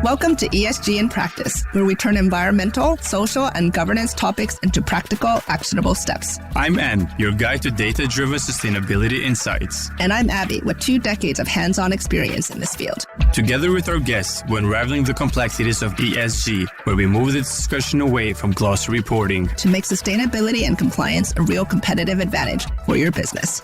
Welcome to ESG in Practice, where we turn environmental, social, and governance topics into practical, actionable steps. I'm Em, your guide to data-driven sustainability insights. And I'm Abby, with 2 decades of hands-on experience in this field. Together with our guests, we're unraveling the complexities of ESG, where we move the discussion away from glossary reporting to make sustainability and compliance a real competitive advantage for your business.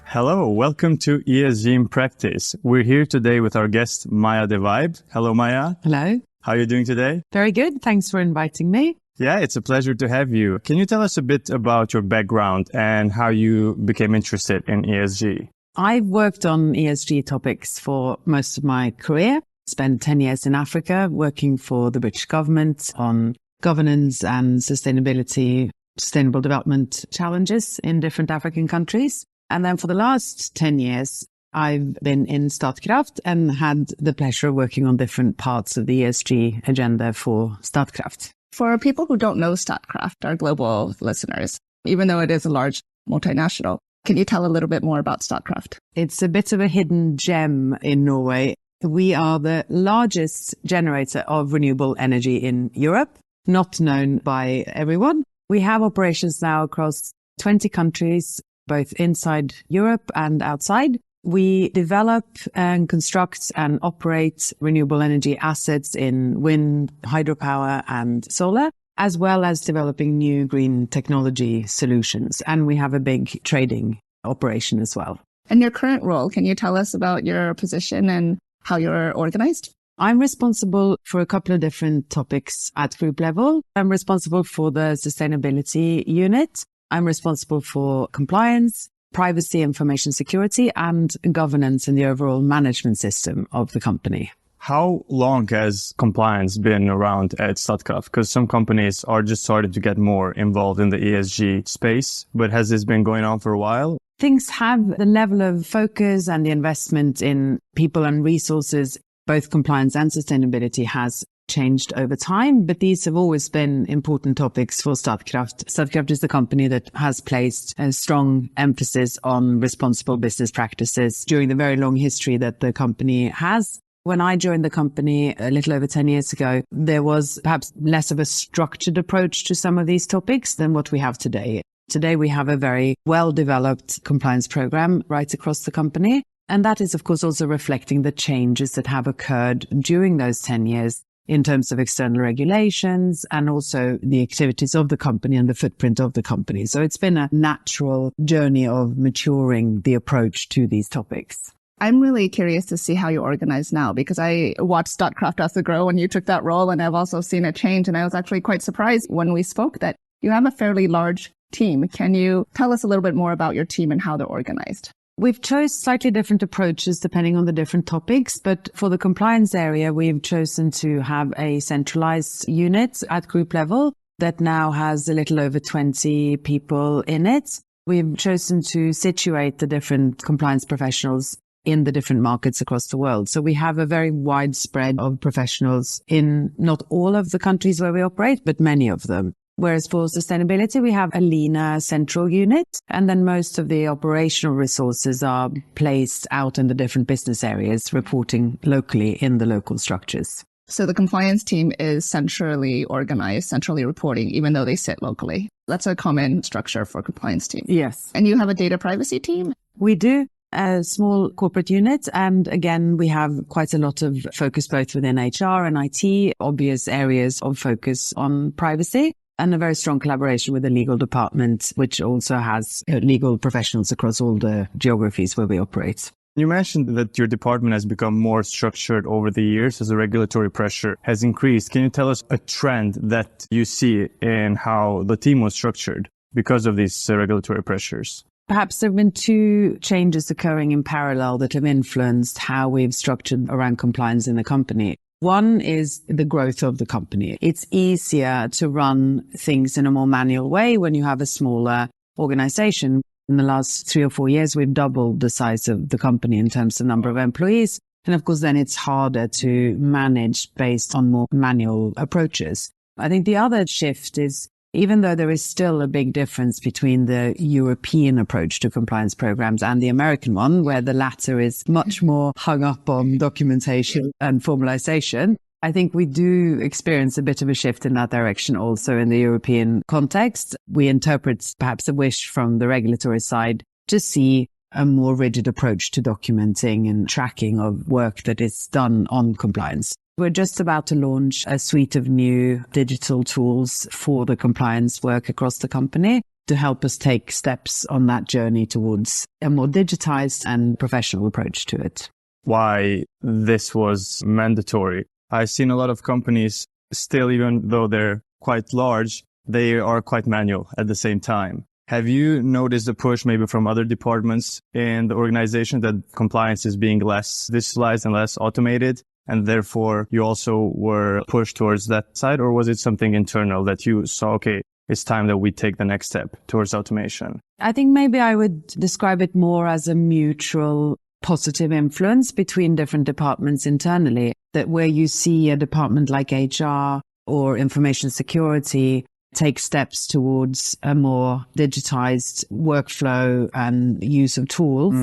Hello, welcome to ESG in Practice. We're here today with our guest, Maja de Vibe. Hello, Maja. Hello. How are you doing today? Very good. Thanks for inviting me. Yeah, it's a pleasure to have you. Can you tell us a bit about your background and how you became interested in ESG? I've worked on ESG topics for most of my career. Spent 10 years in Africa working for the British government on governance and sustainability, sustainable development challenges in different African countries. And then for the last 10 years, I've been in Statkraft and had the pleasure of working on different parts of the ESG agenda for Statkraft. For people who don't know Statkraft, our global listeners, even though it is a large multinational, can you tell a little bit more about Statkraft? It's a bit of a hidden gem in Norway. We are the largest generator of renewable energy in Europe, not known by everyone. We have operations now across 20 countries, both inside Europe and outside. We develop and construct and operate renewable energy assets in wind, hydropower and solar, as well as developing new green technology solutions. And we have a big trading operation as well. And your current role, can you tell us about your position and how you're organized? I'm responsible for a couple of different topics at group level. I'm responsible for the sustainability unit. I'm responsible for compliance, privacy, information security, and governance in the overall management system of the company. How long has compliance been around at Statkraft? Because some companies are just starting to get more involved in the ESG space, but has this been going on for a while? Things have the level of focus and the investment in people and resources, both compliance and sustainability has changed over time, but these have always been important topics for Statkraft. Statkraft is the company that has placed a strong emphasis on responsible business practices during the very long history that the company has. When I joined the company a little over 10 years ago, there was perhaps less of a structured approach to some of these topics than what we have today. Today, we have a very well-developed compliance program right across the company. And that is, of course, also reflecting the changes that have occurred during those 10 years in terms of external regulations and also the activities of the company and the footprint of the company. So it's been a natural journey of maturing the approach to these topics. I'm really curious to see how you organize now, because I watched Statkraft as it grow when you took that role, and I've also seen a change. And I was actually quite surprised when we spoke that you have a fairly large team. Can you tell us a little bit more about your team and how they're organized? We've chosen slightly different approaches depending on the different topics, but for the compliance area, we've chosen to have a centralized unit at group level that now has a little over 20 people in it. We've chosen to situate the different compliance professionals in the different markets across the world. So we have a very wide spread of professionals in not all of the countries where we operate, but many of them. Whereas for sustainability, we have a leaner central unit, and then most of the operational resources are placed out in the different business areas, reporting locally in the local structures. So the compliance team is centrally organized, centrally reporting, even though they sit locally. That's a common structure for compliance team. Yes. And you have a data privacy team? We do. A small corporate unit. And again, we have quite a lot of focus both within HR and IT, obvious areas of focus on privacy. And a very strong collaboration with the legal department, which also has legal professionals across all the geographies where we operate. You mentioned that your department has become more structured over the years as the regulatory pressure has increased. Can you tell us a trend that you see in how the team was structured because of these regulatory pressures? Perhaps there have been 2 changes occurring in parallel that have influenced how we've structured around compliance in the company. One is the growth of the company. It's easier to run things in a more manual way when you have a smaller organization. In the last 3 or 4 years, we've doubled the size of the company in terms of number of employees. And of course, then it's harder to manage based on more manual approaches. I think the other shift is Even though there is still a big difference between the European approach to compliance programs and the American one, where the latter is much more hung up on documentation and formalization, I think we do experience a bit of a shift in that direction also in the European context. We interpret perhaps a wish from the regulatory side to see a more rigid approach to documenting and tracking of work that is done on compliance. We're just about to launch a suite of new digital tools for the compliance work across the company to help us take steps on that journey towards a more digitized and professional approach to it. Why this was mandatory? I've seen a lot of companies still, even though they're quite large, they are quite manual at the same time. Have you noticed a push maybe from other departments in the organization that compliance is being less visualized and less automated, and therefore you also were pushed towards that side? Or was it something internal that you saw, okay, it's time that we take the next step towards automation? I think maybe I would describe it more as a mutual positive influence between different departments internally, that where you see a department like HR or information security take steps towards a more digitized workflow and use of tools,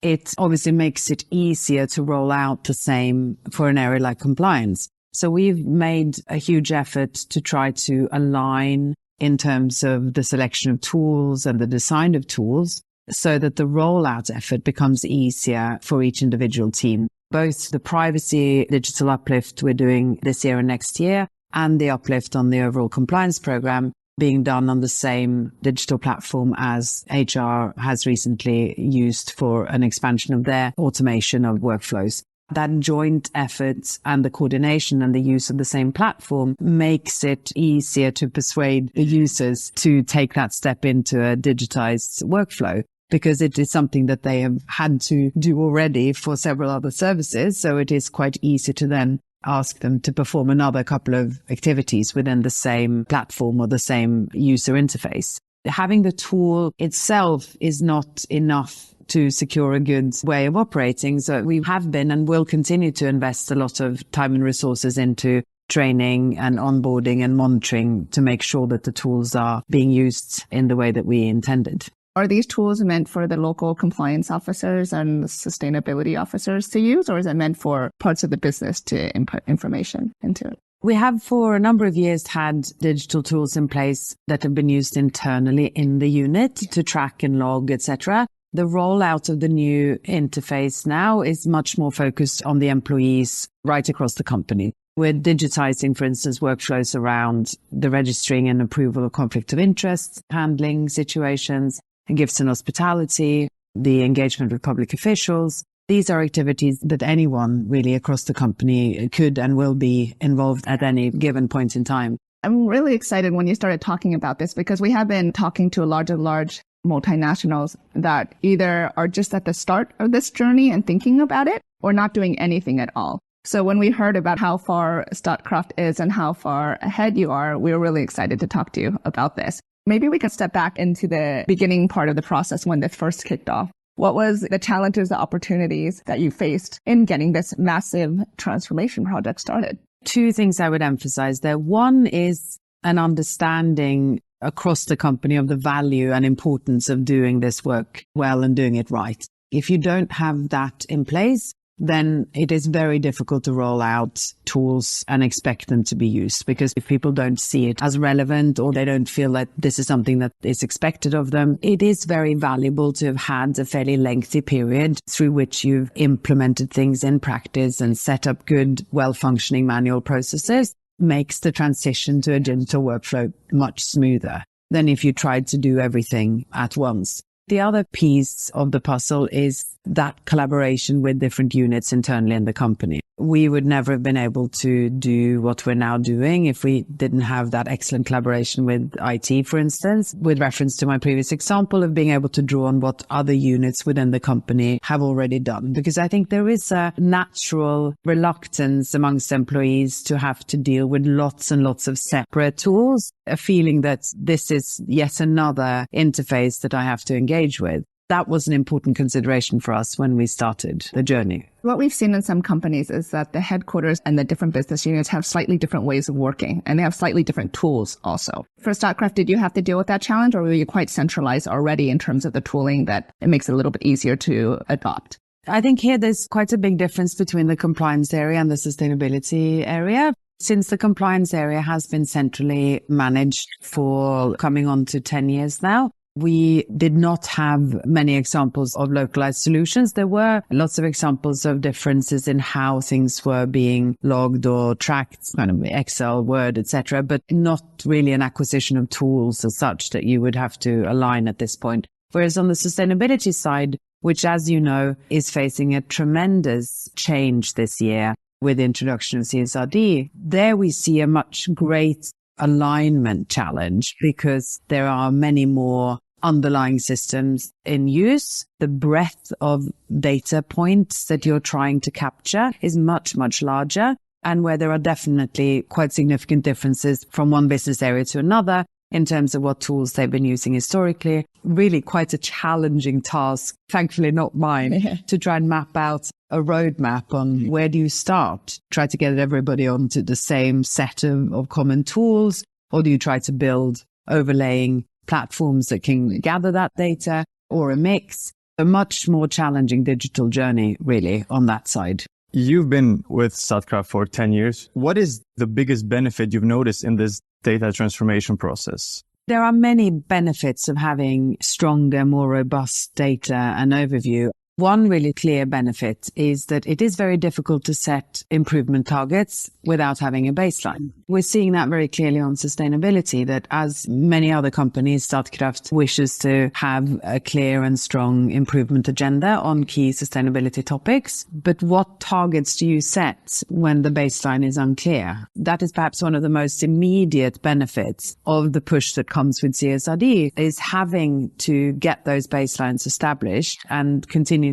it obviously makes it easier to roll out the same for an area like compliance. So we've made a huge effort to try to align in terms of the selection of tools and the design of tools, so that the rollout effort becomes easier for each individual team. Both the privacy digital uplift we're doing this year and next year, and the uplift on the overall compliance program being done on the same digital platform as HR has recently used for an expansion of their automation of workflows. That joint effort and the coordination and the use of the same platform makes it easier to persuade the users to take that step into a digitized workflow, because it is something that they have had to do already for several other services. So it is quite easy to then ask them to perform another couple of activities within the same platform or the same user interface. Having the tool itself is not enough to secure a good way of operating. So we have been and will continue to invest a lot of time and resources into training and onboarding and monitoring to make sure that the tools are being used in the way that we intended. Are these tools meant for the local compliance officers and sustainability officers to use, or is it meant for parts of the business to input information into it? We have for a number of years had digital tools in place that have been used internally in the unit to track and log, etc. The rollout of the new interface now is much more focused on the employees right across the company. We're digitizing, for instance, workflows around the registering and approval of conflict of interest, handling situations, and gifts and hospitality, the engagement with public officials. These are activities that anyone really across the company could and will be involved at any given point in time. I'm really excited when you started talking about this, because we have been talking to a large multinationals that either are just at the start of this journey and thinking about it, or not doing anything at all. So when we heard about how far Statkraft is and how far ahead you are, we were really excited to talk to you about this. Maybe we can step back into the beginning part of the process when this first kicked off. What was the challenges, the opportunities that you faced in getting this massive transformation project started? Two things I would emphasize there. One is an understanding across the company of the value and importance of doing this work well and doing it right. If you don't have that in place, then it is very difficult to roll out tools and expect them to be used, because if people don't see it as relevant or they don't feel that this is something that is expected of them, it is very valuable to have had a fairly lengthy period through which you've implemented things in practice and set up good, well-functioning manual processes. Makes the transition to a digital workflow much smoother than if you tried to do everything at once. The other piece of the puzzle is that collaboration with different units internally in the company. We would never have been able to do what we're now doing if we didn't have that excellent collaboration with IT, for instance, with reference to my previous example of being able to draw on what other units within the company have already done. Because I think there is a natural reluctance amongst employees to have to deal with lots and lots of separate tools, a feeling that this is yet another interface that I have to engage with. That was an important consideration for us when we started the journey. What we've seen in some companies is that the headquarters and the different business units have slightly different ways of working, and they have slightly different tools also. For Statkraft, did you have to deal with that challenge, or were you quite centralized already in terms of the tooling that it makes it a little bit easier to adopt? I think here there's quite a big difference between the compliance area and the sustainability area. Since the compliance area has been centrally managed for coming on to 10 years now, we did not have many examples of localized solutions. There were lots of examples of differences in how things were being logged or tracked, kind of Excel, Word, etc., but not really an acquisition of tools as such that you would have to align at this point. Whereas on the sustainability side, which, as you know, is facing a tremendous change this year with the introduction of CSRD, there we see a much great alignment challenge because there are many more underlying systems in use. The breadth of data points that you're trying to capture is much, much larger, and where there are definitely quite significant differences from one business area to another in terms of what tools they've been using historically. Really quite a challenging task, thankfully not mine, to try and map out a roadmap on where do you start? Try to get everybody onto the same set of common tools, or do you try to build overlaying platforms that can gather that data, or a mix? A much more challenging digital journey, really, on that side. You've been with Statkraft for 10 years. What is the biggest benefit you've noticed in this data transformation process? There are many benefits of having stronger, more robust data and overview. One really clear benefit is that it is very difficult to set improvement targets without having a baseline. We're seeing that very clearly on sustainability, that as many other companies, Statkraft wishes to have a clear and strong improvement agenda on key sustainability topics. But what targets do you set when the baseline is unclear? That is perhaps one of the most immediate benefits of the push that comes with CSRD, is having to get those baselines established and continuously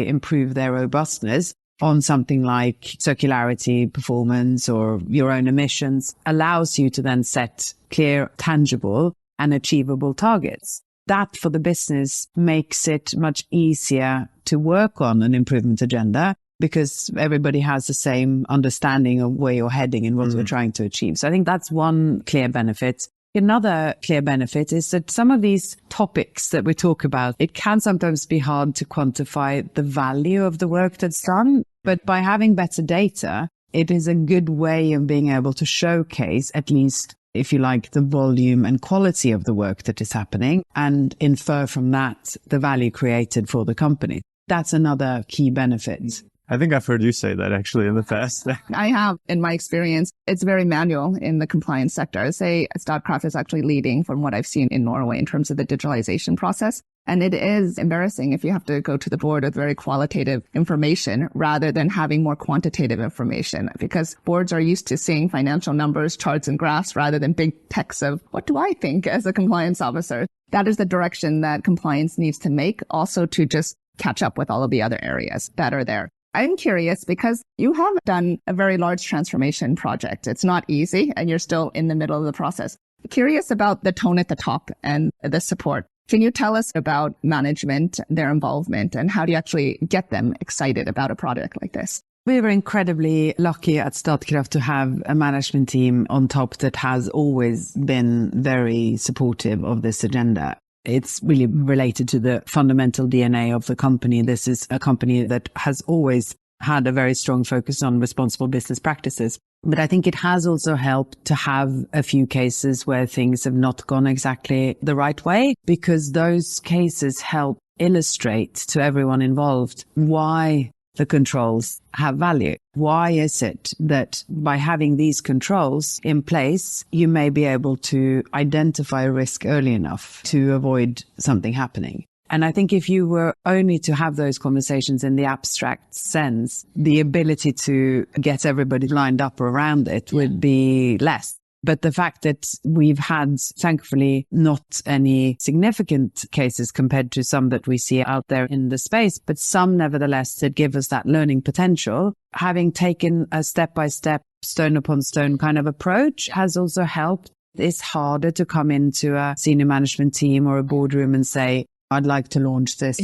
improve their robustness on something like circularity, performance, or your own emissions, allows you to then set clear, tangible and achievable targets. That for the business makes it much easier to work on an improvement agenda because everybody has the same understanding of where you're heading and what we're trying to achieve. So I think that's one clear benefit. Another clear benefit is that some of these topics that we talk about, it can sometimes be hard to quantify the value of the work that's done. But by having better data, it is a good way of being able to showcase, at least, if you like, the volume and quality of the work that is happening and infer from that the value created for the company. That's another key benefit. I think I've heard you say that actually in the past. I have, in my experience. It's very manual in the compliance sector. I say Statkraft is actually leading from what I've seen in Norway in terms of the digitalization process. And it is embarrassing if you have to go to the board with very qualitative information rather than having more quantitative information, because boards are used to seeing financial numbers, charts and graphs rather than big texts of what do I think as a compliance officer? That is the direction that compliance needs to make, also to just catch up with all of the other areas that are there. I'm curious because you have done a very large transformation project. It's not easy and you're still in the middle of the process. Curious about the tone at the top and the support. Can you tell us about management, their involvement, and how do you actually get them excited about a project like this? We were incredibly lucky at Statkraft to have a management team on top that has always been very supportive of this agenda. It's really related to the fundamental DNA of the company. This is a company that has always had a very strong focus on responsible business practices. But I think it has also helped to have a few cases where things have not gone exactly the right way, because those cases help illustrate to everyone involved why the controls have value. Why is it that by having these controls in place, you may be able to identify a risk early enough to avoid something happening? And I think if you were only to have those conversations in the abstract sense, the ability to get everybody lined up around it would be less. But the fact that we've had, thankfully, not any significant cases compared to some that we see out there in the space, but some nevertheless that give us that learning potential, having taken a step-by-step, stone upon stone kind of approach has also helped. It's harder to come into a senior management team or a boardroom and say, I'd like to launch this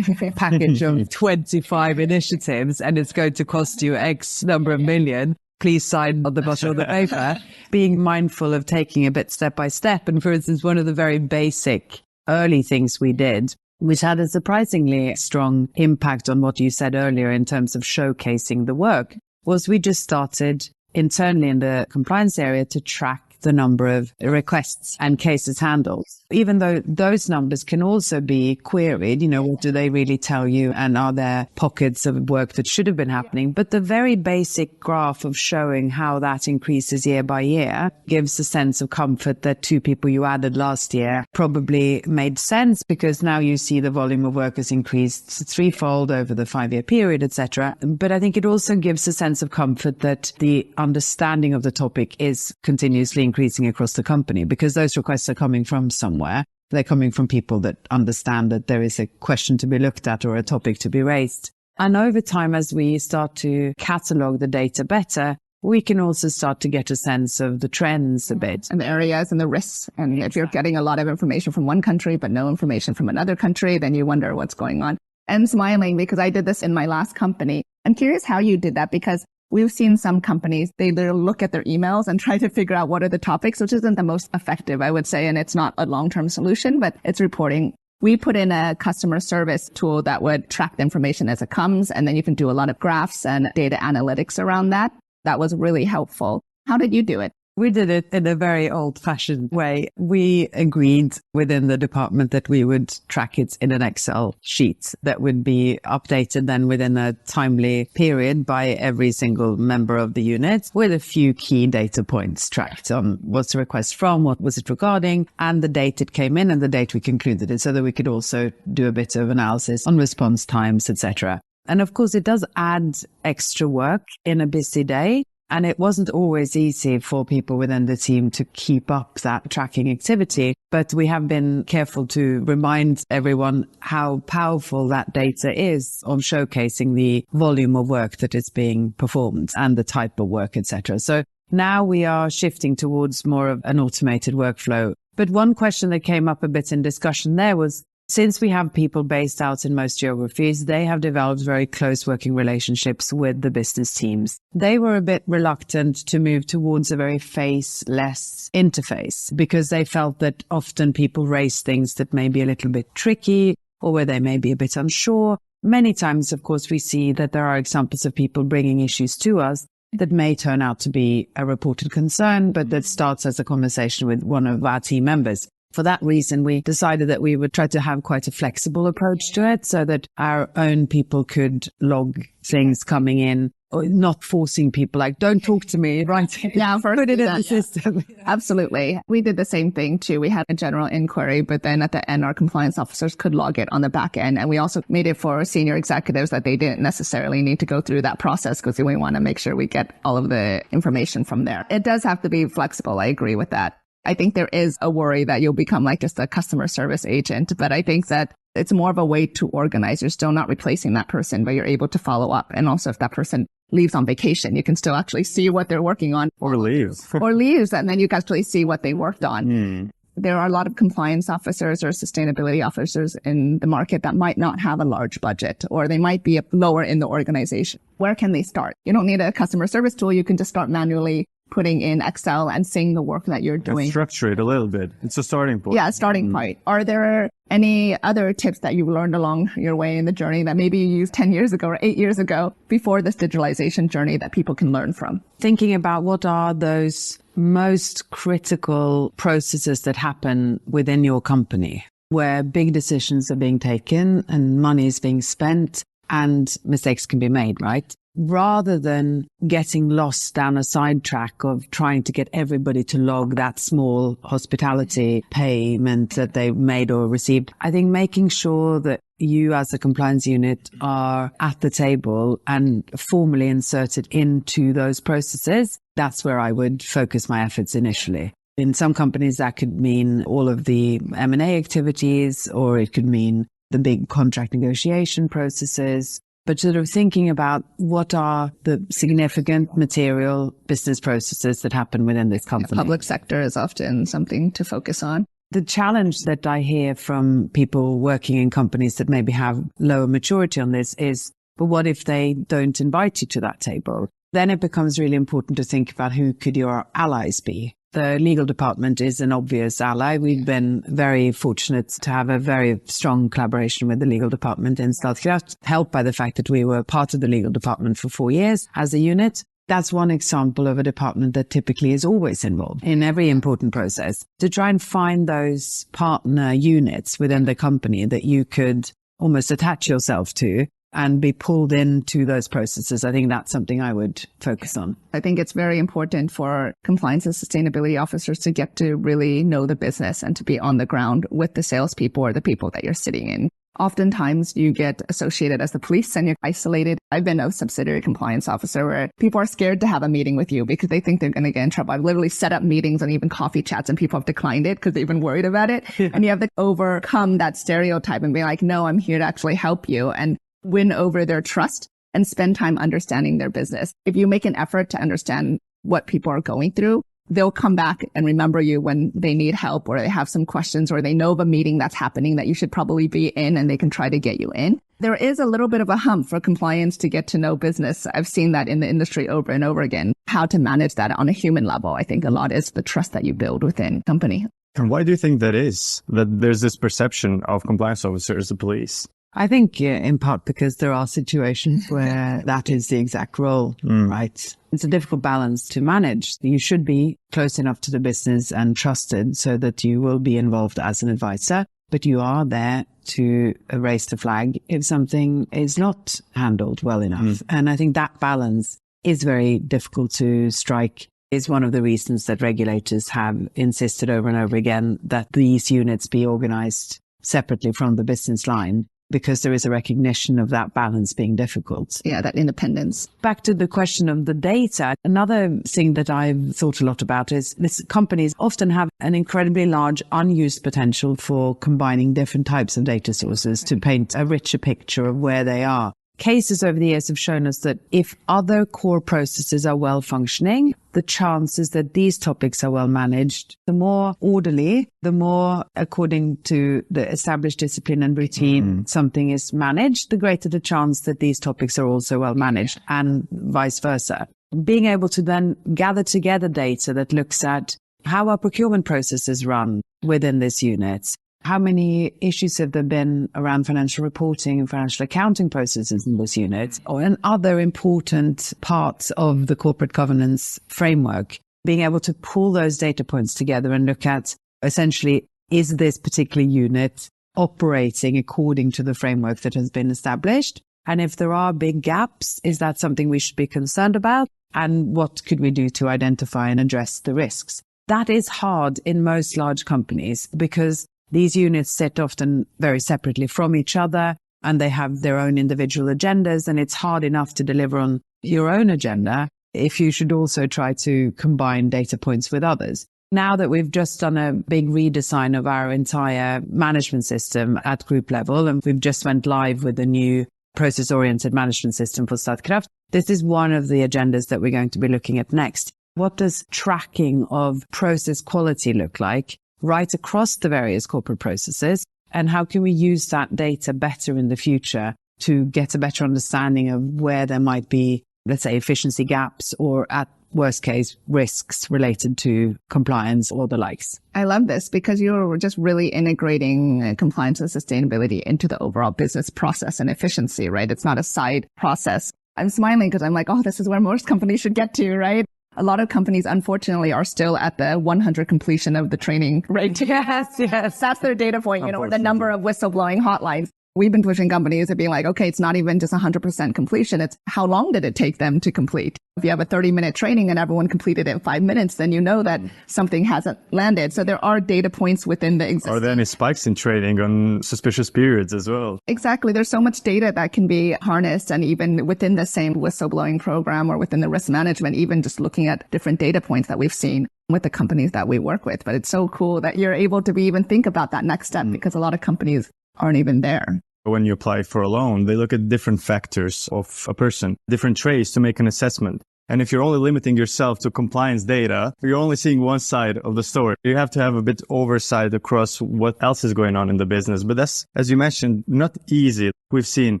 package of 25 initiatives and it's going to cost you X number of million. Please sign on the bottom of the paper. Being mindful of taking a bit step by step. And for instance, one of the very basic early things we did, which had a surprisingly strong impact on what you said earlier in terms of showcasing the work, was we just started internally in the compliance area to track the number of requests and cases handled. Even though those numbers can also be queried, what do they really tell you? And are there pockets of work that should have been happening? But the very basic graph of showing how that increases year by year gives a sense of comfort that 2 people you added last year probably made sense because now you see the volume of work has increased threefold over the 5-year period, etc. But I think it also gives a sense of comfort that the understanding of the topic is continuously increasing across the company because those requests are coming from somewhere. They're coming from people that understand that there is a question to be looked at or a topic to be raised. And over time, as we start to catalog the data better, we can also start to get a sense of the trends a bit. And the areas and the risks. And if you're getting a lot of information from one country, but no information from another country, then you wonder what's going on. I'm smiling because I did this in my last company. I'm curious how you did that because we've seen some companies, they look at their emails and try to figure out what are the topics, which isn't the most effective, I would say. And it's not a long-term solution, but it's reporting. We put in a customer service tool that would track the information as it comes. And then you can do a lot of graphs and data analytics around that. That was really helpful. How did you do it? We did it in a very old-fashioned way. We agreed within the department that we would track it in an Excel sheet that would be updated then within a timely period by every single member of the unit with a few key data points tracked on what's the request from, what was it regarding, and the date it came in and the date we concluded it so that we could also do a bit of analysis on response times, etc. And of course, it does add extra work in a busy day. And it wasn't always easy for people within the team to keep up that tracking activity. But we have been careful to remind everyone how powerful that data is on showcasing the volume of work that is being performed and the type of work, etc. So now we are shifting towards more of an automated workflow. But one question that came up a bit in discussion there was, since we have people based out in most geographies, they have developed very close working relationships with the business teams. They were a bit reluctant to move towards a very faceless interface because they felt that often people raise things that may be a little bit tricky or where they may be a bit unsure. Many times, of course, we see that there are examples of people bringing issues to us that may turn out to be a reported concern, but that starts as a conversation with one of our team members. For that reason, we decided that we would try to have quite a flexible approach to it so that our own people could log things coming in, or not forcing people like, don't talk to me, right? Yeah, put it in the system. Absolutely. We did the same thing too. We had a general inquiry, but then at the end, our compliance officers could log it on the back end. And we also made it for senior executives that they didn't necessarily need to go through that process because we want to make sure we get all of the information from there. It does have to be flexible. I agree with that. I think there is a worry that you'll become like just a customer service agent, but I think that it's more of a way to organize. You're still not replacing that person, but you're able to follow up. And also if that person leaves on vacation, you can still actually see what they're working on. Or leaves. Or leaves, and then you can actually see what they worked on. There are a lot of compliance officers or sustainability officers in the market that might not have a large budget, or they might be lower in the organization. Where can they start? You don't need a customer service tool. You can just start manually putting in Excel and seeing the work that you're doing. And structure it a little bit. It's a starting point. Yeah, starting point. Are there any other tips that you learned along your way in the journey that maybe you used 10 years ago or 8 years ago before this digitalization journey that people can learn from? Thinking about what are those most critical processes that happen within your company where big decisions are being taken and money is being spent and mistakes can be made, right? Rather than getting lost down a sidetrack of trying to get everybody to log that small hospitality payment that they made or received, I think making sure that you as a compliance unit are at the table and formally inserted into those processes, that's where I would focus my efforts initially. In some companies, that could mean all of the M&A activities, or it could mean the big contract negotiation processes. But sort of thinking about what are the significant material business processes that happen within this company. Public sector is often something to focus on. The challenge that I hear from people working in companies that maybe have lower maturity on this is, but what if they don't invite you to that table? Then it becomes really important to think about who could your allies be. The legal department is an obvious ally. We've been very fortunate to have a very strong collaboration with the legal department in Statkraft, helped by the fact that we were part of the legal department for 4 years as a unit. That's one example of a department that typically is always involved in every important process. To try and find those partner units within the company that you could almost attach yourself to and be pulled into those processes, I think that's something I would focus on. I think it's very important for compliance and sustainability officers to get to really know the business and to be on the ground with the salespeople or the people that you're sitting in. Oftentimes you get associated as the police and you're isolated. I've been a subsidiary compliance officer where people are scared to have a meeting with you because they think they're going to get in trouble. I've literally set up meetings and even coffee chats and people have declined it because they've been worried about it. And you have to overcome that stereotype and be like, no, I'm here to actually help you and win over their trust and spend time understanding their business. If you make an effort to understand what people are going through, they'll come back and remember you when they need help or they have some questions or they know of a meeting that's happening that you should probably be in and they can try to get you in. There is a little bit of a hump for compliance to get to know business. I've seen that in the industry over and over again. How to manage that on a human level, I think a lot is the trust that you build within company. And why do you think that is? That there's this perception of compliance officers as the police? I think in part because there are situations where that is the exact role, right? It's a difficult balance to manage. You should be close enough to the business and trusted so that you will be involved as an advisor, but you are there to raise the flag if something is not handled well enough. And I think that balance is very difficult to strike. Is one of the reasons that regulators have insisted over and over again that these units be organized separately from the business line, because there is a recognition of that balance being difficult. Yeah, that independence. Back to the question of the data, another thing that I've thought a lot about is this: companies often have an incredibly large unused potential for combining different types of data sources to paint a richer picture of where they are. Cases over the years have shown us that if other core processes are well functioning, the chances that these topics are well managed, the more orderly, the more according to the established discipline and routine something is managed, the greater the chance that these topics are also well managed, and vice versa. Being able to then gather together data that looks at how are procurement processes run within this unit. How many issues have there been around financial reporting and financial accounting processes in this unit, or in other important parts of the corporate governance framework? Being able to pull those data points together and look at, essentially, is this particular unit operating according to the framework that has been established? And if there are big gaps, is that something we should be concerned about? And what could we do to identify and address the risks? That is hard in most large companies because these units sit often very separately from each other and they have their own individual agendas, and it's hard enough to deliver on your own agenda if you should also try to combine data points with others. Now that we've just done a big redesign of our entire management system at group level, and we've just went live with a new process-oriented management system for Statkraft, this is one of the agendas that we're going to be looking at next. What does tracking of process quality look like right across the various corporate processes? And how can we use that data better in the future to get a better understanding of where there might be, let's say, efficiency gaps or at worst case risks related to compliance or the likes? I love this because you're just really integrating compliance and sustainability into the overall business process and efficiency, right? It's not a side process. I'm smiling because I'm like, oh, this is where most companies should get to, right? A lot of companies, unfortunately, are still at the 100 completion of the training rate. Yes. That's their data point, or the number of whistleblowing hotlines. We've been pushing companies to be like, okay, it's not even just 100% completion. It's how long did it take them to complete? If you have a 30-minute training and everyone completed it in 5 minutes, then you know that something hasn't landed. So there are data points within the existing. Are there any spikes in training on suspicious periods as well? Exactly. There's so much data that can be harnessed, and even within the same whistleblowing program or within the risk management, even just looking at different data points that we've seen with the companies that we work with. But it's so cool that you're able to even think about that next step, because a lot of companies aren't even there. When you apply for a loan, they look at different factors of a person, different traits to make an assessment. And if you're only limiting yourself to compliance data, you're only seeing one side of the story. You have to have a bit oversight across what else is going on in the business. But that's, as you mentioned, not easy. We've seen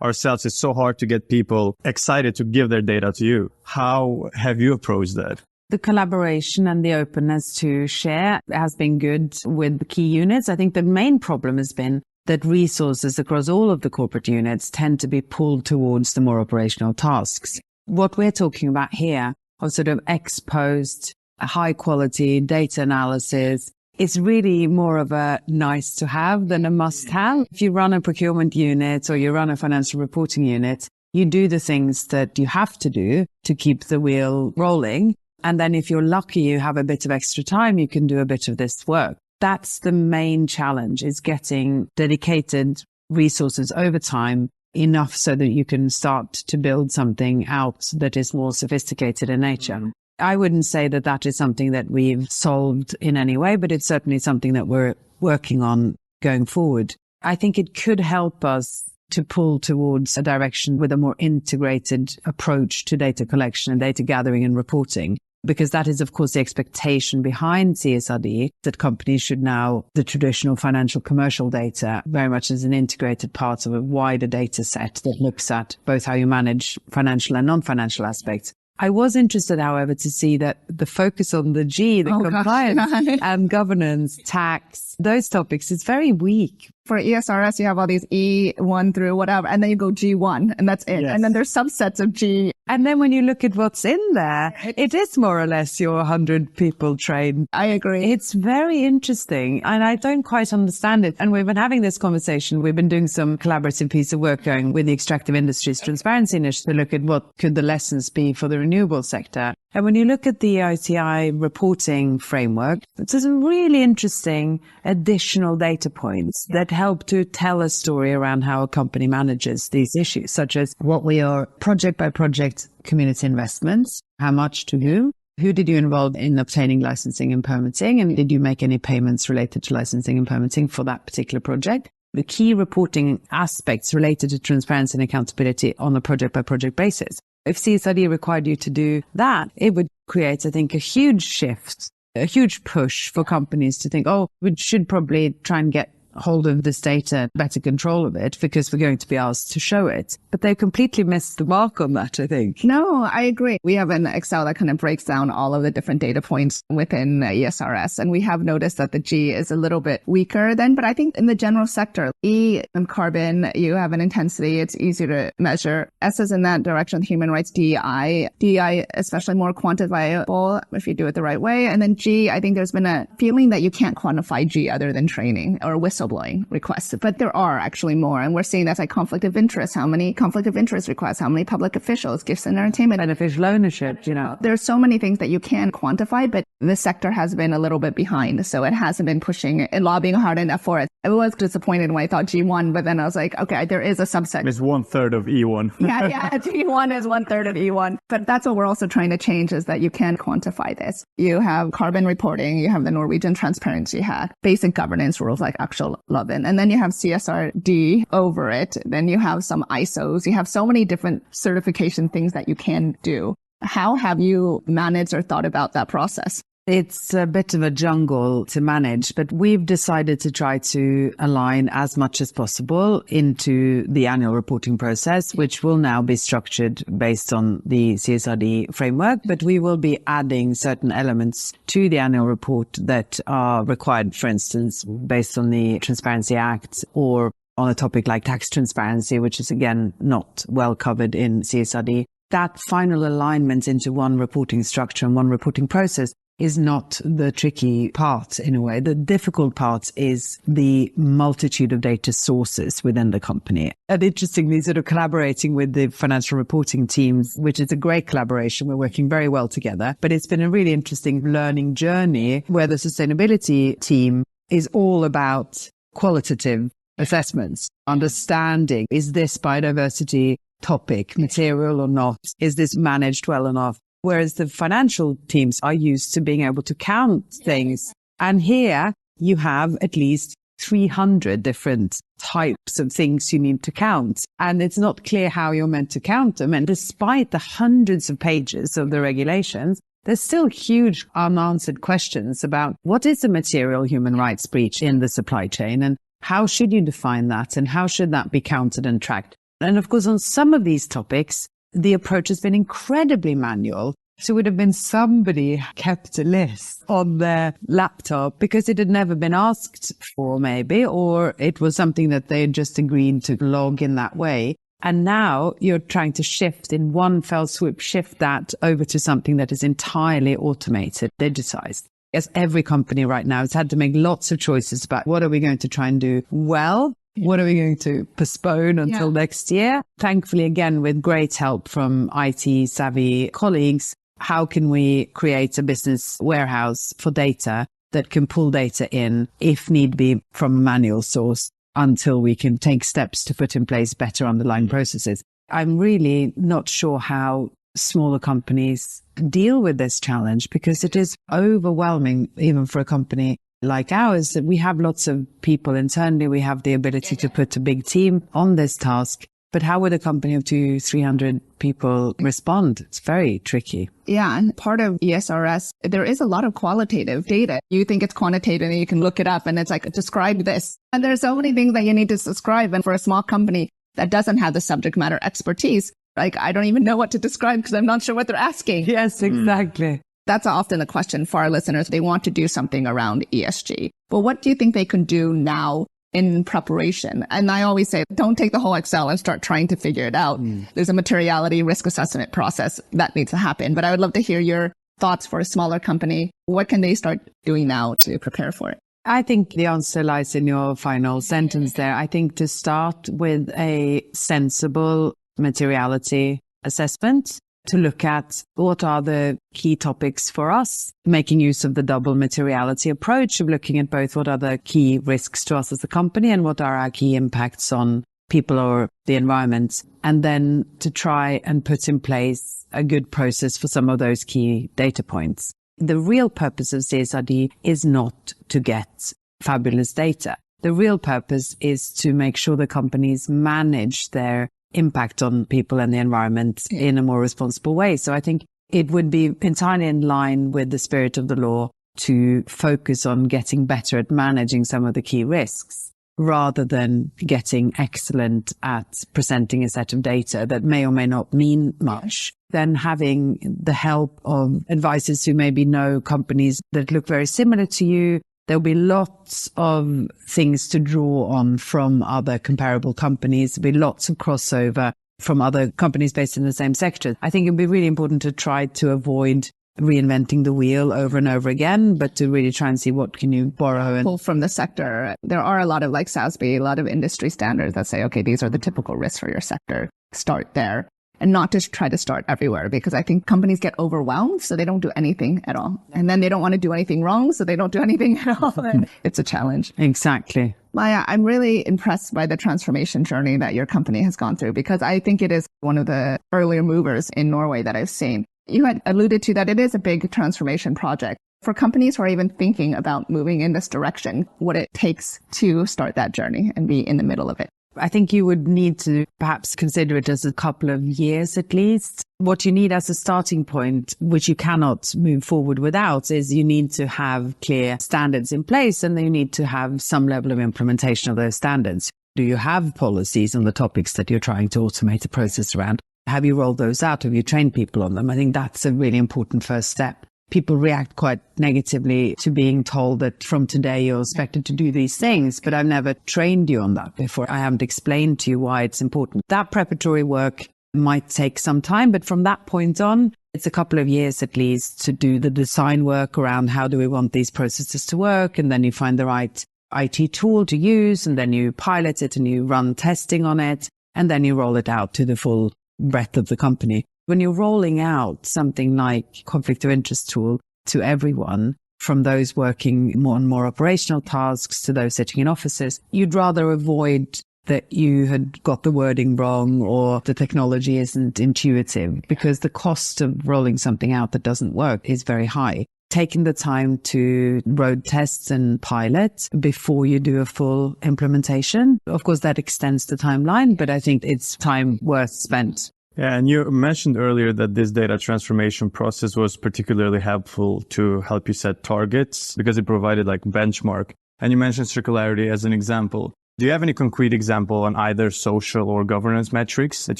ourselves, it's so hard to get people excited to give their data to you. How have you approached that? The collaboration and the openness to share has been good with the key units. I think the main problem has been that resources across all of the corporate units tend to be pulled towards the more operational tasks. What we're talking about here are sort of exposed, high quality data analysis. It's really more of a nice to have than a must have. If you run a procurement unit or you run a financial reporting unit, you do the things that you have to do to keep the wheel rolling. And then if you're lucky, you have a bit of extra time, you can do a bit of this work. That's the main challenge, is getting dedicated resources over time enough so that you can start to build something out that is more sophisticated in nature. I wouldn't say that that is something that we've solved in any way, but it's certainly something that we're working on going forward. I think it could help us to pull towards a direction with a more integrated approach to data collection and data gathering and reporting, because that is, of course, the expectation behind CSRD, that companies should now, the traditional financial commercial data, very much as an integrated part of a wider data set that looks at both how you manage financial and non-financial aspects. I was interested, however, to see that the focus on the G, the compliance and governance, tax, those topics is very weak. For ESRS, you have all these E1 through whatever, and then you go G1, and that's it. Yes. And then there's subsets of G. And then when you look at what's in there, it is more or less your 100 people trained. I agree. It's very interesting, and I don't quite understand it. And we've been having this conversation. We've been doing some collaborative piece of work going with the Extractive Industries Transparency Initiative to look at what could the lessons be for the renewable sector. And when you look at the ITI reporting framework, it's some really interesting additional data points that help to tell a story around how a company manages these issues, such as what were your project by project community investments, how much to who did you involve in obtaining licensing and permitting, and did you make any payments related to licensing and permitting for that particular project? The key reporting aspects related to transparency and accountability on a project by project basis. If CSRD required you to do that, it would create, I think, a huge shift, a huge push for companies to think, oh, we should probably try and get hold of this data, better control of it, because we're going to be asked to show it. But they completely missed the mark on that, I think. No, I agree. We have an Excel that kind of breaks down all of the different data points within ESRS. And we have noticed that the G is a little bit weaker then, but I think in the general sector, E and carbon, you have an intensity. It's easier to measure. S is in that direction, human rights, DEI. DEI, especially more quantifiable if you do it the right way. And then G, I think there's been a feeling that you can't quantify G other than training or whistleblowing requests, but there are actually more. And we're seeing that's like conflict of interest. How many conflict of interest requests? How many public officials? Gifts and entertainment. Beneficial ownership, There's so many things that you can quantify, but the sector has been a little bit behind. So it hasn't been pushing and lobbying hard enough for it. I was disappointed when I thought G1, but then I was like, okay, there is a subset. It's 1/3 of E1. yeah, G1 is 1/3 of E1. But that's what we're also trying to change, is that you can quantify this. You have carbon reporting, you have the Norwegian Transparency Hack, basic governance rules like actual Lovin, and then you have CSRD over it. Then you have some ISOs. You have so many different certification things that you can do. How have you managed or thought about that process? It's a bit of a jungle to manage, but we've decided to try to align as much as possible into the annual reporting process, which will now be structured based on the CSRD framework, but we will be adding certain elements to the annual report that are required, for instance, based on the Transparency Act, or on a topic like tax transparency, which is again not well covered in CSRD. That final alignment into one reporting structure and one reporting process is not the tricky part in a way. The difficult part is the multitude of data sources within the company. And interestingly, sort of collaborating with the financial reporting teams, which is a great collaboration. We're working very well together, but it's been a really interesting learning journey where the sustainability team is all about qualitative assessments, understanding, is this biodiversity topic material or not? Is this managed well enough? Whereas the financial teams are used to being able to count things. And here you have at least 300 different types of things you need to count. And it's not clear how you're meant to count them. And despite the hundreds of pages of the regulations, there's still huge unanswered questions about what is a material human rights breach in the supply chain, and how should you define that, and how should that be counted and tracked? And of course, on some of these topics, the approach has been incredibly manual. So it would have been somebody kept a list on their laptop because it had never been asked for, maybe, or it was something that they had just agreed to log in that way. And now you're trying to shift in one fell swoop, shift that over to something that is entirely automated, digitized. Yes, every company right now has had to make lots of choices about what are we going to try and do well? What are we going to postpone until next year? Thankfully, again, with great help from IT savvy colleagues, how can we create a business warehouse for data that can pull data in, if need be, from a manual source until we can take steps to put in place better underlying processes? I'm really not sure how smaller companies deal with this challenge, because it is overwhelming, even for a company like ours, that we have lots of people internally. We have the ability to put a big team on this task. But how would a company of 200-300 people respond? It's very tricky. Yeah. And part of ESRS, there is a lot of qualitative data. You think it's quantitative and you can look it up and it's like, describe this. And there's so many things that you need to describe. And for a small company that doesn't have the subject matter expertise, like, I don't even know what to describe because I'm not sure what they're asking. Yes, exactly. That's often a question for our listeners. They want to do something around ESG. But what do you think they can do now in preparation? And I always say, don't take the whole Excel and start trying to figure it out. There's a materiality risk assessment process that needs to happen. But I would love to hear your thoughts for a smaller company. What can they start doing now to prepare for it? I think the answer lies in your final sentence there. I think to start with a sensible materiality assessment, to look at what are the key topics for us, making use of the double materiality approach of looking at both what are the key risks to us as a company and what are our key impacts on people or the environment, and then to try and put in place a good process for some of those key data points. The real purpose of CSRD is not to get fabulous data. The real purpose is to make sure the companies manage their impact on people and the environment in a more responsible way. So I think it would be entirely in line with the spirit of the law to focus on getting better at managing some of the key risks, rather than getting excellent at presenting a set of data that may or may not mean much. Then having the help of advisors who maybe know companies that look very similar to you. There'll be lots of things to draw on from other comparable companies. There'll be lots of crossover from other companies based in the same sector. I think it'd be really important to try to avoid reinventing the wheel over and over again, but to really try and see what can you borrow and pull from the sector. There are a lot of, like SASB, a lot of industry standards that say, okay, these are the typical risks for your sector. Start there. And not to try to start everywhere, because I think companies get overwhelmed, so they don't do anything at all. And then they don't want to do anything wrong, so they don't do anything at all. And it's a challenge. Exactly. Maja, I'm really impressed by the transformation journey that your company has gone through, because I think it is one of the earlier movers in Norway that I've seen. You had alluded to that it is a big transformation project. For companies who are even thinking about moving in this direction, what it takes to start that journey and be in the middle of it. I think you would need to perhaps consider it as a couple of years at least. What you need as a starting point, which you cannot move forward without, is you need to have clear standards in place, and then you need to have some level of implementation of those standards. Do you have policies on the topics that you're trying to automate a process around? Have you rolled those out? Have you trained people on them? I think that's a really important first step. People react quite negatively to being told that from today you're expected to do these things, but I've never trained you on that before. I haven't explained to you why it's important. That preparatory work might take some time, but from that point on, it's a couple of years at least to do the design work around how do we want these processes to work, and then you find the right IT tool to use, and then you pilot it and you run testing on it, and then you roll it out to the full breadth of the company. When you're rolling out something like conflict of interest tool to everyone, from those working more and more operational tasks to those sitting in offices, you'd rather avoid that you had got the wording wrong or the technology isn't intuitive, because the cost of rolling something out that doesn't work is very high. taking the time to road tests and pilot before you do a full implementation. Of course, that extends the timeline, but I think it's time worth spent. Yeah, and you mentioned earlier that this data transformation process was particularly helpful to help you set targets because it provided like benchmark. And you mentioned circularity as an example. Do you have any concrete example on either social or governance metrics that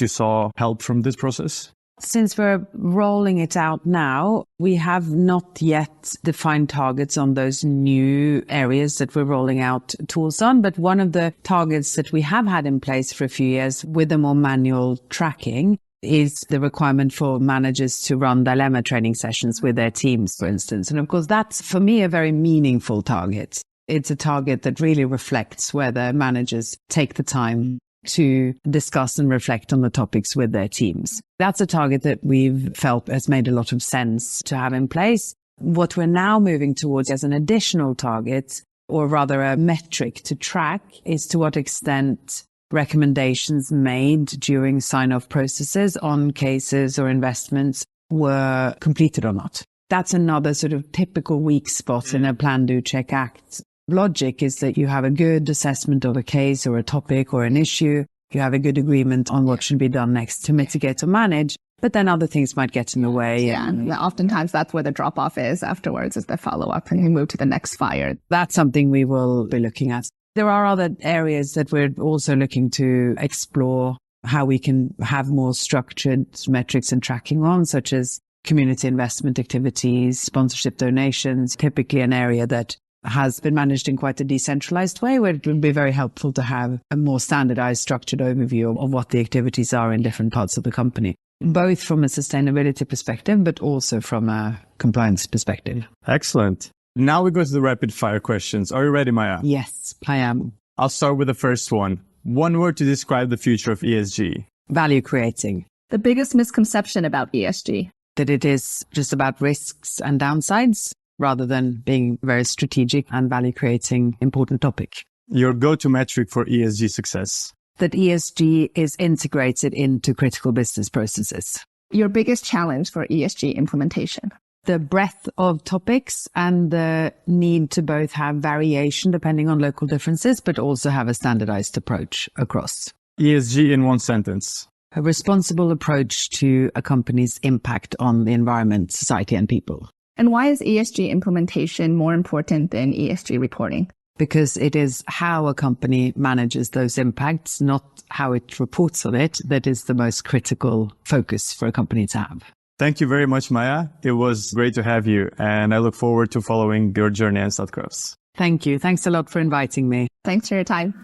you saw help from this process? Since we're rolling it out now, we have not yet defined targets on those new areas that we're rolling out tools on. But one of the targets that we have had in place for a few years with a more manual tracking is the requirement for managers to run dilemma training sessions with their teams, for instance. And of course, that's for me a very meaningful target. It's a target that really reflects whether managers take the time to discuss and reflect on the topics with their teams. That's a target that we've felt has made a lot of sense to have in place. What we're now moving towards as an additional target, or rather a metric to track, is to what extent recommendations made during sign-off processes on cases or investments were completed or not. That's another sort of typical weak spot in a plan, do, check, act logic, is that you have a good assessment of a case or a topic or an issue. You have a good agreement on what should be done next to mitigate or manage, but then other things might get in the way. Yeah, and oftentimes that's where the drop-off is afterwards, is the follow-up, and you move to the next fire. That's something we will be looking at. There are other areas that we're also looking to explore how we can have more structured metrics and tracking on, such as community investment activities, sponsorship donations, typically an area that has been managed in quite a decentralized way, where it would be very helpful to have a more standardized, structured overview of what the activities are in different parts of the company, both from a sustainability perspective, but also from a compliance perspective. Excellent. Now we go to the rapid fire questions. Are you ready, Maja? Yes, I am. I'll start with the first one. One word to describe the future of ESG. Value creating. The biggest misconception about ESG. That it is just about risks and downsides, rather than being very strategic and value creating important topic. Your go-to metric for ESG success. That ESG is integrated into critical business processes. Your biggest challenge for ESG implementation. The breadth of topics and the need to both have variation depending on local differences, but also have a standardized approach across. ESG in one sentence. A responsible approach to a company's impact on the environment, society, and people. And why is ESG implementation more important than ESG reporting? Because it is how a company manages those impacts, not how it reports on it, that is the most critical focus for a company to have. Thank you very much, Maja. It was great to have you, and I look forward to following your journey in Statkraft. Thank you. Thanks a lot for inviting me. Thanks for your time.